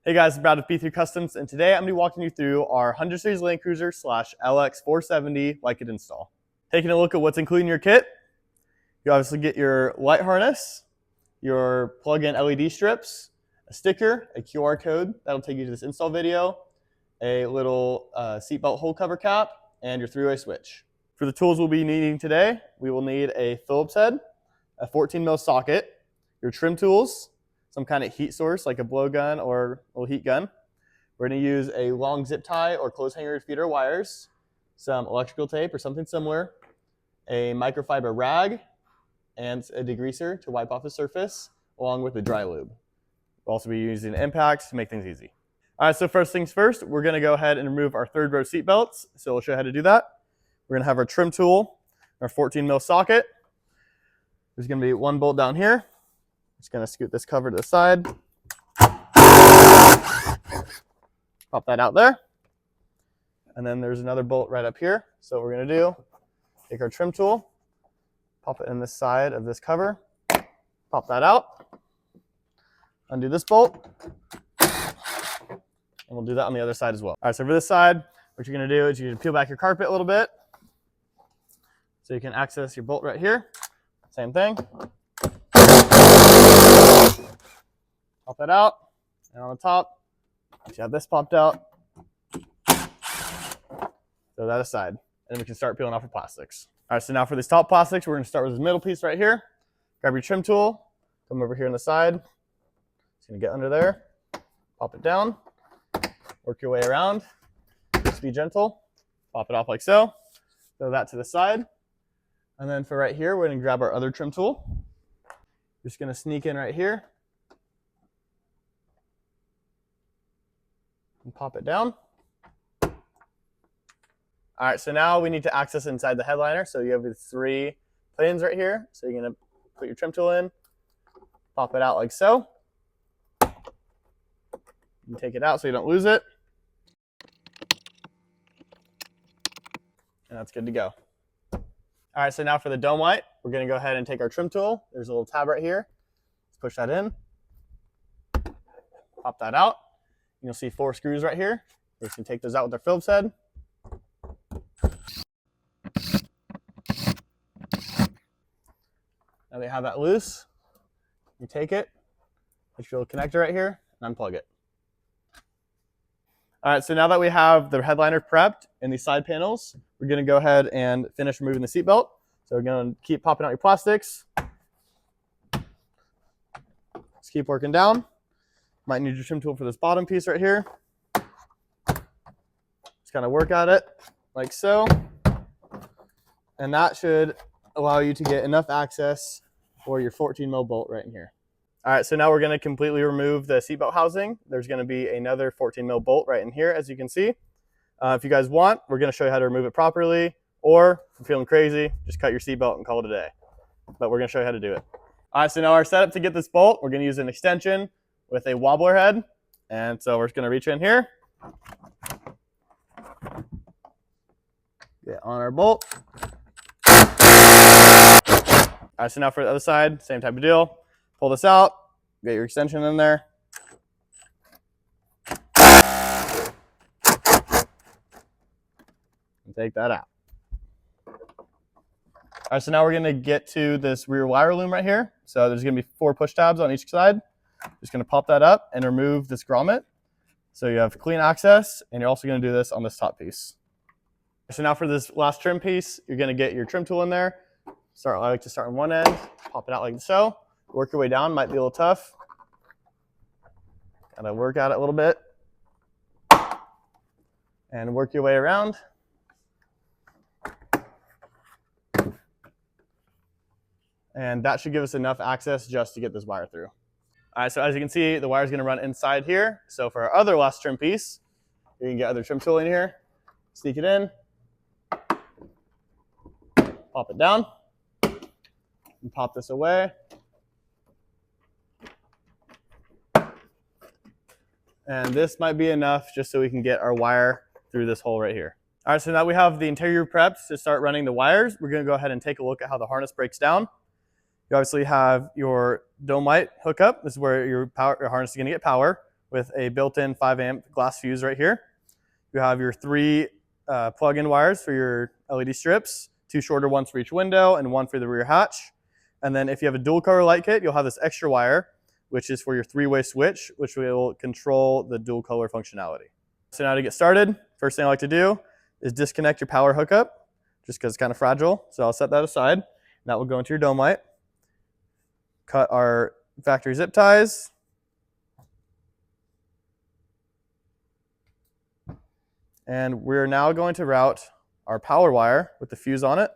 Hey guys, I'm Brad with B3 Customs, and today I'm going to be walking you through our 100 Series Land Cruiser / LX470 Light Kit install. Taking a look at what's included in your kit, you obviously get your light harness, your plug-in LED strips, a sticker, a QR code that'll take you to this install video, a little seatbelt hole cover cap, and your three-way switch. For the tools we'll be needing today, we will need a Phillips head, a 14mm socket, your trim tools, some kind of heat source like a blowgun or a little heat gun. We're going to use a long zip tie or clothes hanger to feed our wires, some electrical tape or something similar, a microfiber rag, and a degreaser to wipe off the surface, along with the dry lube. We'll also be using impacts to make things easy. All right, so first things first, we're going to go ahead and remove our third row seat belts. So we'll show you how to do that. We're going to have our trim tool, our 14mm socket. There's going to be one bolt down here. Just going to scoot this cover to the side. Pop that out there. And then there's another bolt right up here. So what we're going to do, take our trim tool, pop it in the side of this cover, pop that out, undo this bolt, and we'll do that on the other side as well. All right, so for this side, what you're going to do is you're going to peel back your carpet a little bit so you can access your bolt right here. Same thing. Pop that out, and on the top, you have this popped out. Throw that aside, and we can start peeling off our plastics. All right, so now for these top plastics, we're going to start with this middle piece right here. Grab your trim tool, come over here on the side. It's going to get under there, pop it down, work your way around. Just be gentle, pop it off like so. Throw that to the side. And then for right here, we're going to grab our other trim tool. Just going to sneak in right here and pop it down. All right, so now we need to access inside the headliner. So you have the three planes right here. So you're going to put your trim tool in, pop it out like so. You take it out so you don't lose it. And that's good to go. All right, so now for the dome light, we're going to go ahead and take our trim tool. There's a little tab right here. Let's push that in. Pop that out. You'll see 4 screws right here. We're just going to take those out with our Phillips head. Now that you have that loose, you take it, put your little connector right here, and unplug it. All right, so now that we have the headliner prepped and these side panels, we're going to go ahead and finish removing the seat belt. So we're going to keep popping out your plastics. Just keep working down. Might need your trim tool for this bottom piece right here. Just kind of work at it like so. And that should allow you to get enough access for your 14mm bolt right in here. All right, so now we're going to completely remove the seatbelt housing. There's going to be another 14mm bolt right in here, as you can see. If you guys want, we're going to show you how to remove it properly, or if you're feeling crazy, just cut your seatbelt and call it a day. But we're going to show you how to do it. All right, so now our setup to get this bolt, we're going to use an extension with a wobbler head. And so we're just going to reach in here, get on our bolt. All right, so now for the other side, same type of deal. Pull this out, get your extension in there. And take that out. All right, so now we're gonna get to this rear wire loom right here. So there's gonna be 4 push tabs on each side. Just gonna pop that up and remove this grommet. So you have clean access, and you're also gonna do this on this top piece. So now for this last trim piece, you're gonna get your trim tool in there. I like to start on one end, pop it out like so. Work your way down, might be a little tough. Gotta work at it a little bit. And work your way around. And that should give us enough access just to get this wire through. All right, so as you can see, the wire is gonna run inside here. So for our other last trim piece, you can get other trim tool in here, sneak it in, pop it down, and pop this away. And this might be enough just so we can get our wire through this hole right here. All right, so now we have the interior prepped to start running the wires. We're gonna go ahead and take a look at how the harness breaks down. You obviously have your dome light hookup. This is where your harness is gonna get power. with a built-in 5-amp glass fuse right here. You have your 3 plug-in wires for your LED strips, 2 shorter ones for each window and 1 for the rear hatch. And then if you have a dual color light kit, you'll have this extra wire, which is for your 3-way switch, which will control the dual color functionality. So now to get started, first thing I like to do is disconnect your power hookup, just because it's kind of fragile. So I'll set that aside. And that will go into your dome light. Cut our factory zip ties. And we're now going to route our power wire with the fuse on it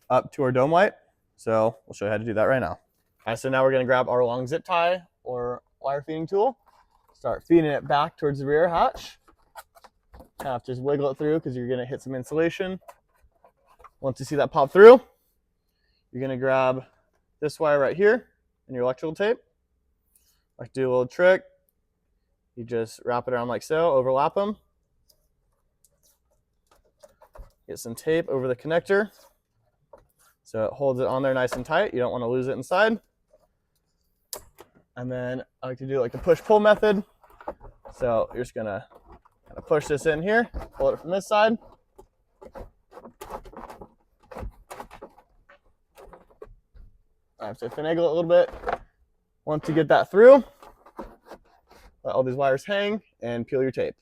up to our dome light. So we'll show you how to do that right now. All right, so now we're going to grab our long zip tie or wire feeding tool, start feeding it back towards the rear hatch. Kind of just wiggle it through because you're going to hit some insulation. Once you see that pop through, you're going to grab this wire right here and your electrical tape. Like do a little trick. You just wrap it around like so, overlap them. Get some tape over the connector so it holds it on there nice and tight. You don't want to lose it inside. And then I like to do like the push-pull method. So you're just going to kind of push this in here, pull it from this side. I have to finagle it a little bit. Once you get that through, let all these wires hang and peel your tape.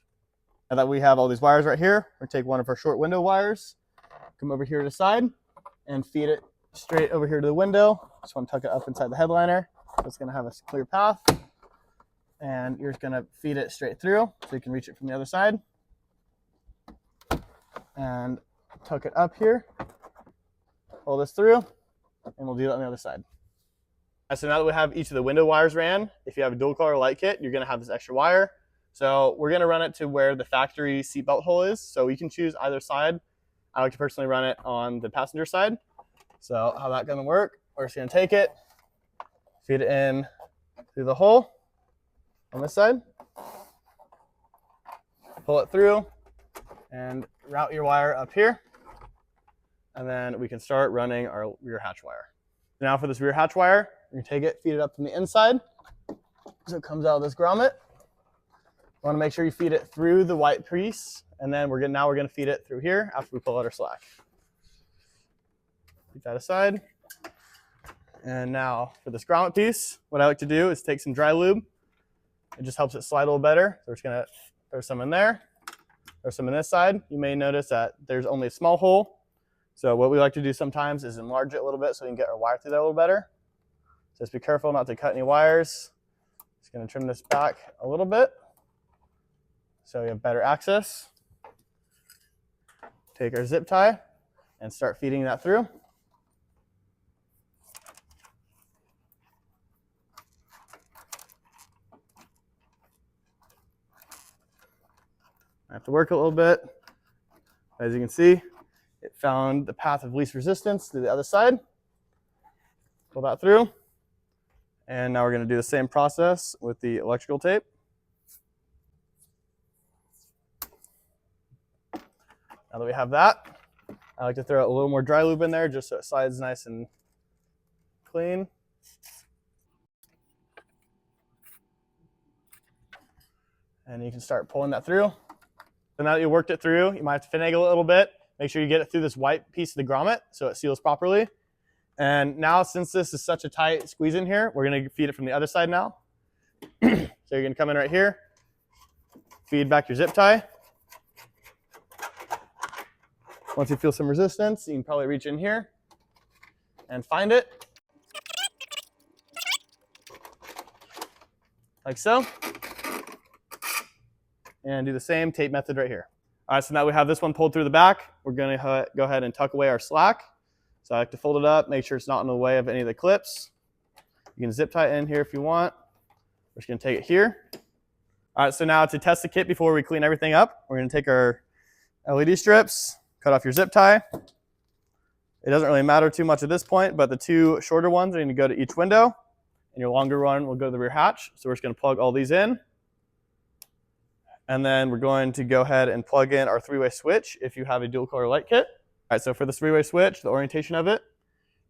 Now that we have all these wires right here, we're going to take one of our short window wires, come over here to the side, and feed it straight over here to the window. Just want to tuck it up inside the headliner. So it's going to have a clear path. And you're just going to feed it straight through so you can reach it from the other side. And tuck it up here. Pull this through, and we'll do that on the other side. So now that we have each of the window wires ran, if you have a dual color light kit, you're going to have this extra wire. So we're going to run it to where the factory seatbelt hole is. So you can choose either side. I like to personally run it on the passenger side. So how that's going to work, we're just going to take it, feed it in through the hole on this side, pull it through, and route your wire up here. And then we can start running our rear hatch wire. Now for this rear hatch wire, you're going to take it, feed it up from the inside so it comes out of this grommet. You want to make sure you feed it through the white piece, and then we're going to feed it through here after we pull out our slack. Keep that aside. And now for this grommet piece, what I like to do is take some dry lube. It just helps it slide a little better. So we're just going to throw some in there. Throw some in this side. You may notice that there's only a small hole. So what we like to do sometimes is enlarge it a little bit so we can get our wire through there a little better. So just be careful not to cut any wires. Just going to trim this back a little bit so we have better access. Take our zip tie and start feeding that through. I have to work a little bit. As you can see, it found the path of least resistance to the other side. Pull that through. And now we're going to do the same process with the electrical tape. Now that we have that, I like to throw a little more dry lube in there just so it slides nice and clean. And you can start pulling that through. So now that you worked it through, you might have to finagle it a little bit. Make sure you get it through this white piece of the grommet so it seals properly. And now, since this is such a tight squeeze in here, we're going to feed it from the other side now. So you're going to come in right here, feed back your zip tie. Once you feel some resistance, you can probably reach in here and find it. Like so. And do the same tape method right here. All right, so now we have this one pulled through the back. We're going to go ahead and tuck away our slack. So I like to fold it up, make sure it's not in the way of any of the clips. You can zip tie it in here if you want. We're just going to take it here. All right, so now to test the kit before we clean everything up, we're going to take our LED strips, cut off your zip tie. It doesn't really matter too much at this point, but the 2 shorter ones are going to go to each window, and your longer one will go to the rear hatch. So we're just going to plug all these in. And then we're going to go ahead and plug in our 3-way switch if you have a dual color light kit. All right, so for this 3-way switch, the orientation of it,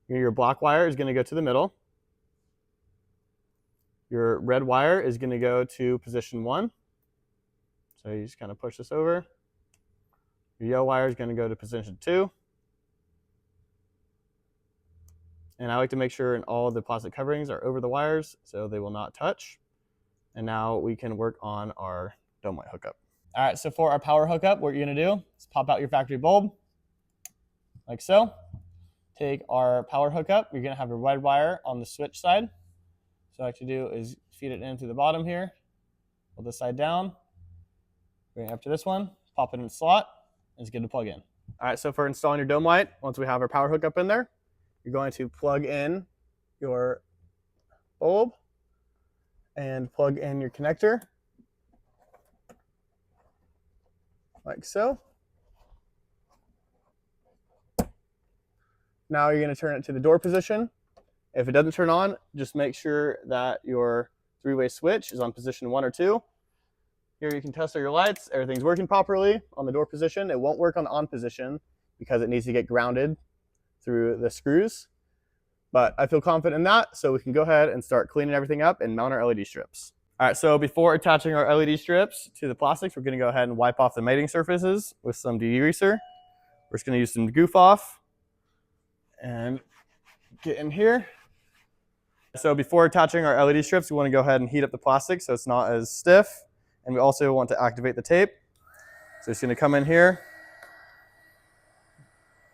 your black wire is going to go to the middle. Your red wire is going to go to position 1. So you just kind of push this over. Your yellow wire is going to go to position 2. And I like to make sure all of the plastic coverings are over the wires so they will not touch. And now we can work on our dome light hookup. All right, so for our power hookup, what you're going to do is pop out your factory bulb like so. Take our power hookup. You're going to have a red wire on the switch side. So what I like to do is feed it in through the bottom here, pull this side down, bring it up to this one, pop it in the slot, and it's good to plug in. All right, so for installing your dome light, once we have our power hookup in there, you're going to plug in your bulb and plug in your connector like so. Now you're going to turn it to the door position. If it doesn't turn on, just make sure that your 3-way switch is on position 1 or 2. Here you can test all your lights. Everything's working properly on the door position. It won't work on the on position because it needs to get grounded through the screws. But I feel confident in that, so we can go ahead and start cleaning everything up and mount our LED strips. All right, so before attaching our LED strips to the plastics, we're going to go ahead and wipe off the mating surfaces with some degreaser. We're just going to use some goof off and get in here. So before attaching our LED strips, we want to go ahead and heat up the plastic so it's not as stiff. And we also want to activate the tape. So it's going to come in here.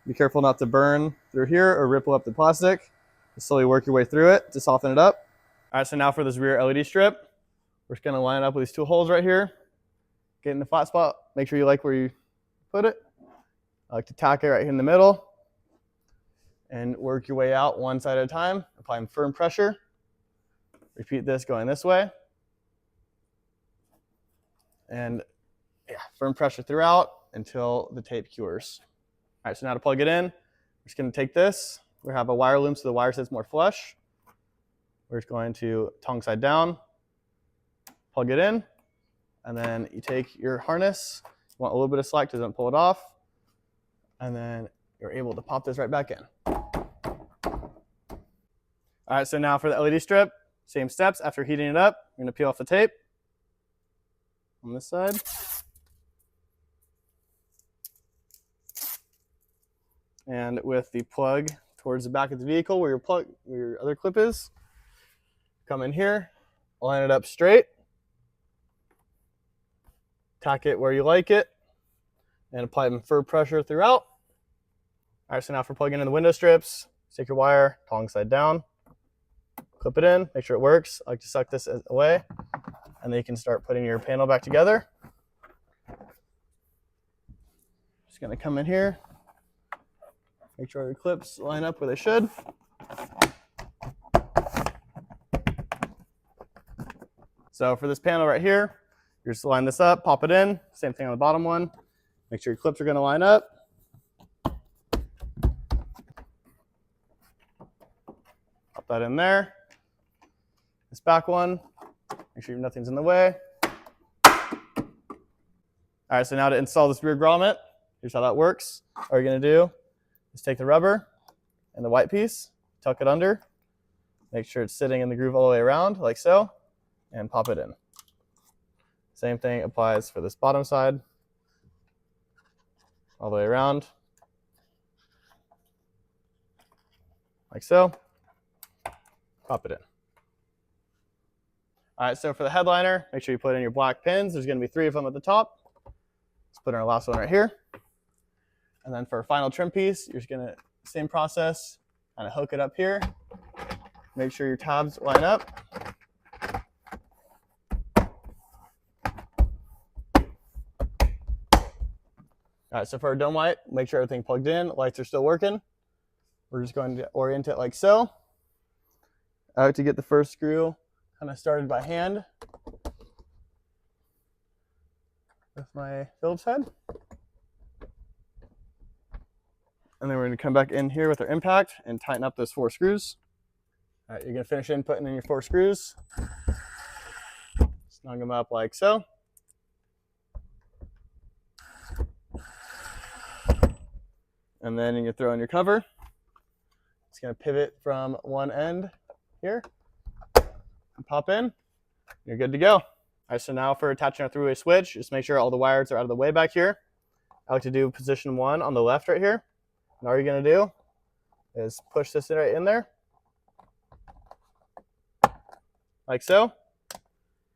Be careful not to burn through here or ripple up the plastic. Just slowly work your way through it to soften it up. All right, so now for this rear LED strip, we're just going to line it up with these 2 holes right here. Get in the flat spot. Make sure you like where you put it. I like to tack it right here in the middle and work your way out one side at a time, applying firm pressure. Repeat this going this way. And yeah, firm pressure throughout until the tape cures. All right, so now to plug it in, we're just going to take this. We have a wire loom so the wire sits more flush. We're just going to tongue side down, plug it in, and then you take your harness. You want a little bit of slack to don't pull it off, and then you're able to pop this right back in. All right, so now for the LED strip, same steps. After heating it up, you're going to peel off the tape on this side. And with the plug towards the back of the vehicle where your other clip is, come in here, line it up straight, tack it where you like it, and apply firm pressure throughout. All right, so now for plugging in the window strips, take your wire, tongue side down, clip it in, make sure it works. I like to suck this away, and then you can start putting your panel back together. Just gonna come in here, make sure your clips line up where they should. So for this panel right here, you're just line this up, pop it in, same thing on the bottom one. Make sure your clips are gonna line up. Pop that in there. This back one, make sure nothing's in the way. All right, so now to install this rear grommet, here's how that works. All you're gonna do is take the rubber and the white piece, tuck it under, make sure it's sitting in the groove all the way around, like so, and pop it in. Same thing applies for this bottom side, all the way around, like so, pop it in. All right, so for the headliner, make sure you put in your black pins. There's gonna be 3 of them at the top. Let's put in our last one right here. And then for our final trim piece, you're just gonna, same process, kind of hook it up here. Make sure your tabs line up. All right, so for our dome light, make sure everything plugged in, lights are still working. We're just going to orient it like so. I like to get the first screw kind of started by hand with my Phillips head. And then we're going to come back in here with our impact and tighten up those 4 screws. All right, you're going to finish putting in your 4 screws. Snug them up like so. And then you're going to throw in your cover. It's going to pivot from one end here. and pop in. You're good to go. All right, so now for attaching our three-way switch, just make sure all the wires are out of the way back here. I like to do position 1 on the left right here. And all you're gonna do is push this right in there, like so.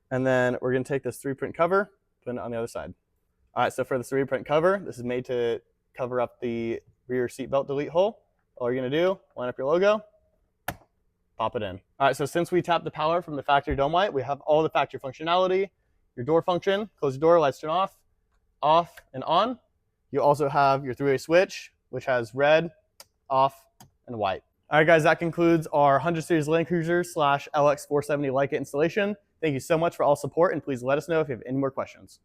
And then we're gonna take this 3-print cover, put it on the other side. All right, so for the 3-print cover, this is made to cover up the rear seatbelt delete hole. All you're gonna do, line up your logo, pop it in. All right, so since we tapped the power from the factory dome light, we have all the factory functionality. Your door function, close your door, lights turn off and on. You also have your 3-way switch, which has red, off, and white. All right, guys, that concludes our 100 Series Land Cruiser / LX470 Light Kit installation. Thank you so much for all support, and please let us know if you have any more questions.